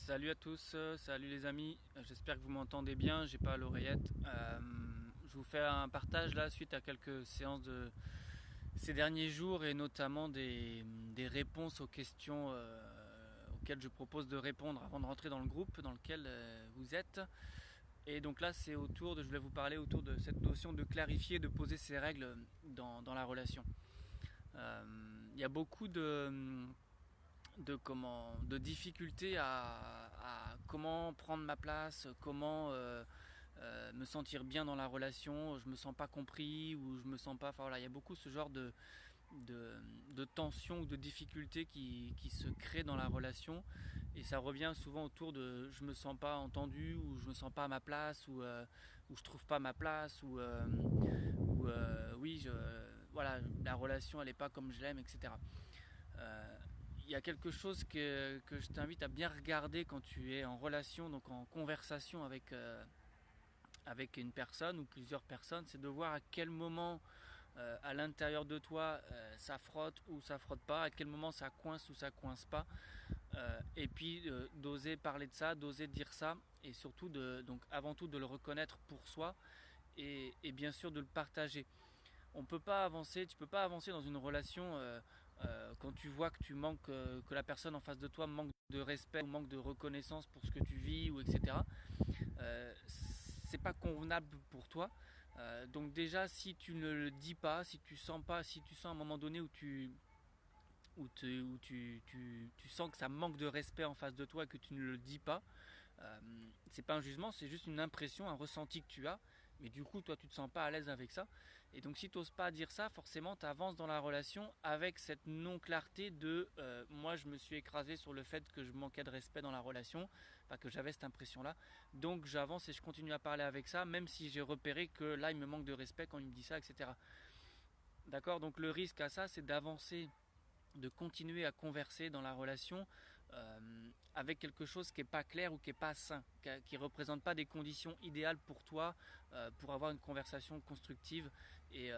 Salut à tous, salut les amis, j'espère que vous m'entendez bien, j'ai pas l'oreillette. Je vous fais un partage là suite à quelques séances de ces derniers jours et notamment des réponses aux questions auxquelles je propose de répondre avant de rentrer dans le groupe dans lequel vous êtes. Et donc là je voulais vous parler autour de cette notion de clarifier, de poser ses règles dans la relation. Il y a beaucoup de difficultés à comment prendre ma place, comment me sentir bien dans la relation, je me sens pas compris ou je me sens pas. Enfin voilà, il y a beaucoup ce genre de, de tensions ou de difficultés qui se créent dans la relation et ça revient souvent autour de je me sens pas entendu ou je me sens pas à ma place ou je trouve pas ma place ou oui voilà la relation elle est pas comme je l'aime, etc. Euh, il y a quelque chose que je t'invite à bien regarder quand tu es en relation, donc en conversation avec une personne ou plusieurs personnes, c'est de voir à quel moment à l'intérieur de toi ça frotte ou ça frotte pas, à quel moment ça coince ou ça coince pas, et puis d'oser parler de ça, d'oser dire ça, et surtout donc avant tout de le reconnaître pour soi et bien sûr de le partager. On peut pas avancer, tu peux pas avancer dans une relation quand tu vois que tu manques, que la personne en face de toi manque de respect ou manque de reconnaissance pour ce que tu vis ou etc. C'est pas convenable pour toi. Donc déjà si tu ne le dis pas, si tu sens à un moment donné où tu sens que ça manque de respect en face de toi et que tu ne le dis pas, euh, c'est pas un jugement, c'est juste une impression, un ressenti que tu as. Mais du coup, toi, tu te sens pas à l'aise avec ça. Et donc, si tu n'oses pas dire ça, forcément, tu avances dans la relation avec cette non-clarté de moi, je me suis écrasé sur le fait que je manquais de respect dans la relation, enfin, que j'avais cette impression-là. Donc, j'avance et je continue à parler avec ça, même si j'ai repéré que là, il me manque de respect quand il me dit ça, etc. D'accord. Donc, le risque à ça, c'est d'avancer, de continuer à converser dans la relation avec quelque chose qui n'est pas clair ou qui n'est pas sain, qui ne représente pas des conditions idéales pour toi pour avoir une conversation constructive et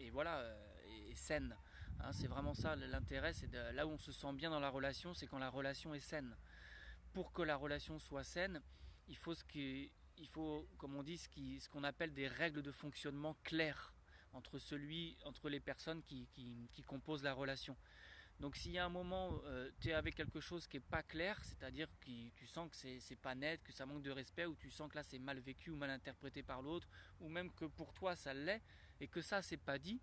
voilà et saine. Hein, c'est vraiment ça l'intérêt, là où on se sent bien dans la relation, c'est quand la relation est saine. Pour que la relation soit saine, il faut comme on dit, ce qu'on appelle des règles de fonctionnement claires entre les personnes qui composent la relation. Donc s'il y a un moment, tu es avec quelque chose qui n'est pas clair, c'est-à-dire que tu sens que c'est pas net, que ça manque de respect, ou tu sens que là c'est mal vécu ou mal interprété par l'autre, ou même que pour toi ça l'est, et que ça c'est pas dit,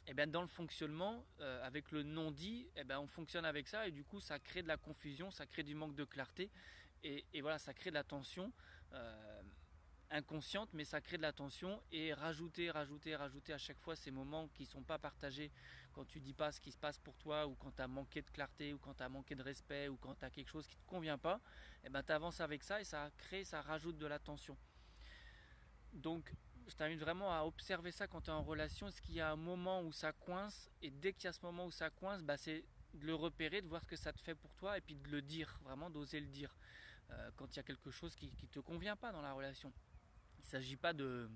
et bien dans le fonctionnement, avec le non-dit, et ben on fonctionne avec ça, et du coup ça crée de la confusion, ça crée du manque de clarté, et voilà, ça crée de la tension. Inconsciente, mais ça crée de la tension et rajouter à chaque fois ces moments qui ne sont pas partagés quand tu dis pas ce qui se passe pour toi ou quand tu as manqué de clarté ou quand tu as manqué de respect ou quand tu as quelque chose qui ne te convient pas, et ben tu avances avec ça et ça rajoute de la tension. Donc je t'invite vraiment à observer ça quand tu es en relation. Est-ce qu'il y a un moment où ça coince et dès qu'il y a ce moment où ça coince, bah, c'est de le repérer, de voir ce que ça te fait pour toi et puis de le dire, vraiment d'oser le dire quand il y a quelque chose qui ne te convient pas dans la relation. Il ne s'agit pas de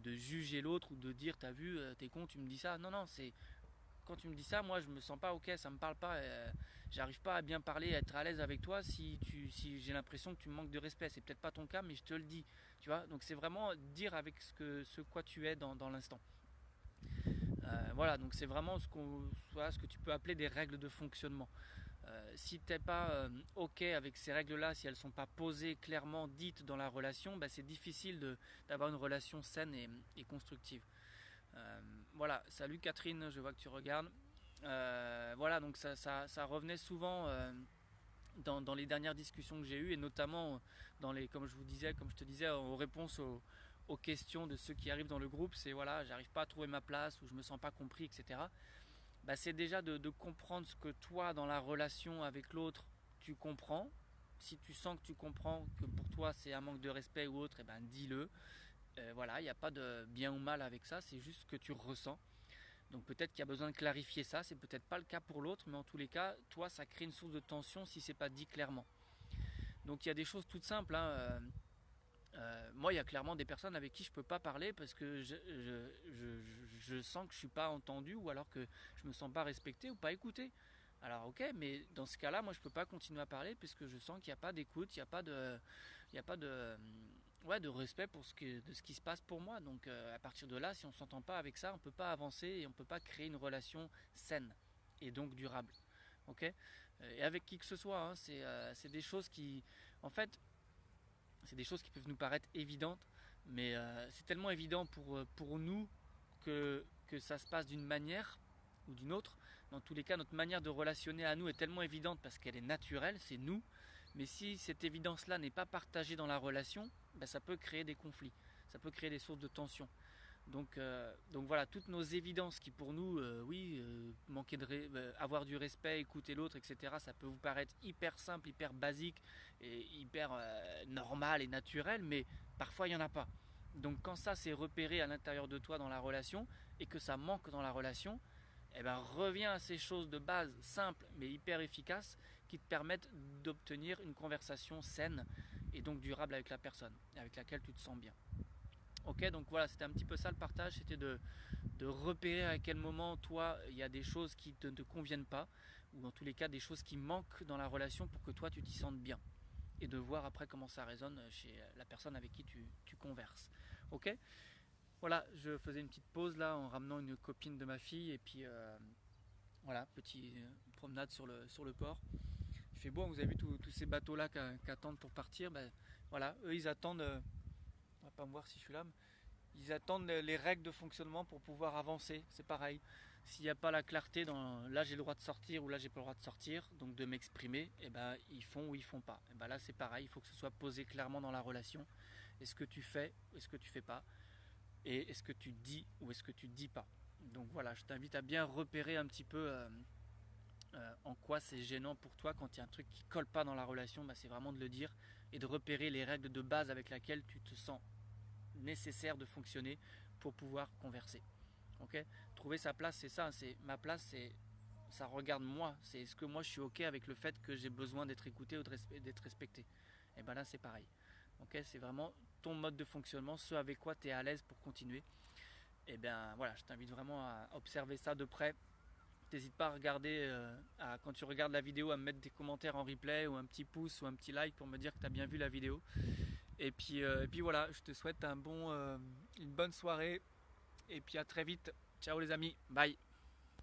juger l'autre ou de dire t'as vu, t'es con, tu me dis ça. Non, non, c'est quand tu me dis ça, moi je me sens pas ok, ça me parle pas. J'arrive pas à bien parler, à être à l'aise avec toi si j'ai l'impression que tu me manques de respect. C'est peut-être pas ton cas, mais je te le dis. Tu vois, donc c'est vraiment dire avec ce quoi tu es dans l'instant. Voilà, donc c'est vraiment ce que tu peux appeler des règles de fonctionnement. Si tu n'es pas ok avec ces règles-là, si elles ne sont pas posées clairement, dites dans la relation, bah, c'est difficile d'avoir une relation saine et constructive. Voilà, salut Catherine, je vois que tu regardes. Voilà, donc ça revenait souvent dans les dernières discussions que j'ai eues et notamment comme je te disais, aux réponses aux questions de ceux qui arrivent dans le groupe, c'est voilà, j'arrive pas à trouver ma place ou je me sens pas compris, etc. Bah, c'est déjà de comprendre ce que toi dans la relation avec l'autre tu comprends. Si tu sens que tu comprends que pour toi c'est un manque de respect ou autre, et ben dis-le. Voilà, il n'y a pas de bien ou mal avec ça, c'est juste ce que tu ressens. Donc peut-être qu'il y a besoin de clarifier ça, c'est peut-être pas le cas pour l'autre, mais en tous les cas, toi ça crée une source de tension si c'est pas dit clairement. Donc il y a des choses toutes simples, hein. Moi, il y a clairement des personnes avec qui je peux pas parler parce que je sens que je suis pas entendu ou alors que je me sens pas respecté ou pas écouté. Alors ok, mais dans ce cas-là, moi je peux pas continuer à parler puisque je sens qu'il n'y a pas d'écoute, il y a pas de, ouais, de respect pour de ce qui se passe pour moi. Donc à partir de là, si on s'entend pas avec ça, on peut pas avancer et on peut pas créer une relation saine et donc durable. Ok. Et avec qui que ce soit, hein, c'est des choses qui, en fait, c'est des choses qui peuvent nous paraître évidentes, mais c'est tellement évident pour nous que ça se passe d'une manière ou d'une autre. Dans tous les cas, notre manière de relationner à nous est tellement évidente parce qu'elle est naturelle, c'est nous. Mais si cette évidence-là n'est pas partagée dans la relation, ben ça peut créer des conflits, ça peut créer des sources de tension. Donc voilà, toutes nos évidences qui pour nous, oui, manquer avoir du respect, écouter l'autre, etc., ça peut vous paraître hyper simple, hyper basique et hyper normal et naturel, mais parfois il n'y en a pas. Donc quand ça c'est repéré à l'intérieur de toi dans la relation et que ça manque dans la relation, eh ben reviens à ces choses de base simples mais hyper efficaces qui te permettent d'obtenir une conversation saine et donc durable avec la personne avec laquelle tu te sens bien. Ok, donc voilà, c'était un petit peu ça le partage, c'était de repérer à quel moment toi il y a des choses qui ne te conviennent pas, ou dans tous les cas des choses qui manquent dans la relation pour que toi tu t'y sentes bien. Et de voir après comment ça résonne chez la personne avec qui tu converses. Ok. Voilà, je faisais une petite pause là en ramenant une copine de ma fille et puis voilà, petite promenade sur le port. Il fait beau, vous avez vu tous ces bateaux là qui attendent pour partir. Ben, voilà, eux ils attendent, on va pas me voir si je suis là, mais ils attendent les règles de fonctionnement pour pouvoir avancer. C'est pareil. S'il n'y a pas la clarté dans là j'ai le droit de sortir ou là j'ai pas le droit de sortir, donc de m'exprimer, et ben ils font ou ils font pas. Et ben là c'est pareil, il faut que ce soit posé clairement dans la relation. Est-ce que tu fais ou est-ce que tu fais pas? Et est-ce que tu dis ou est-ce que tu dis pas? Donc voilà, je t'invite à bien repérer un petit peu en quoi c'est gênant pour toi quand il y a un truc qui colle pas dans la relation, bah, c'est vraiment de le dire et de repérer les règles de base avec lesquelles tu te sens nécessaire de fonctionner pour pouvoir converser. Ok. Trouver sa place, c'est ça. C'est ma place, c'est ça regarde moi. C'est est-ce que moi je suis ok avec le fait que j'ai besoin d'être écouté ou d'être respecté. Et ben là c'est pareil. Ok. C'est vraiment ton mode de fonctionnement, ce avec quoi tu es à l'aise pour continuer. Et bien voilà, je t'invite vraiment à observer ça de près. N'hésite pas à regarder, quand tu regardes la vidéo, à me mettre des commentaires en replay ou un petit pouce ou un petit like pour me dire que tu as bien vu la vidéo. Et puis voilà, je te souhaite une bonne soirée. Et puis à très vite. Ciao les amis. Bye.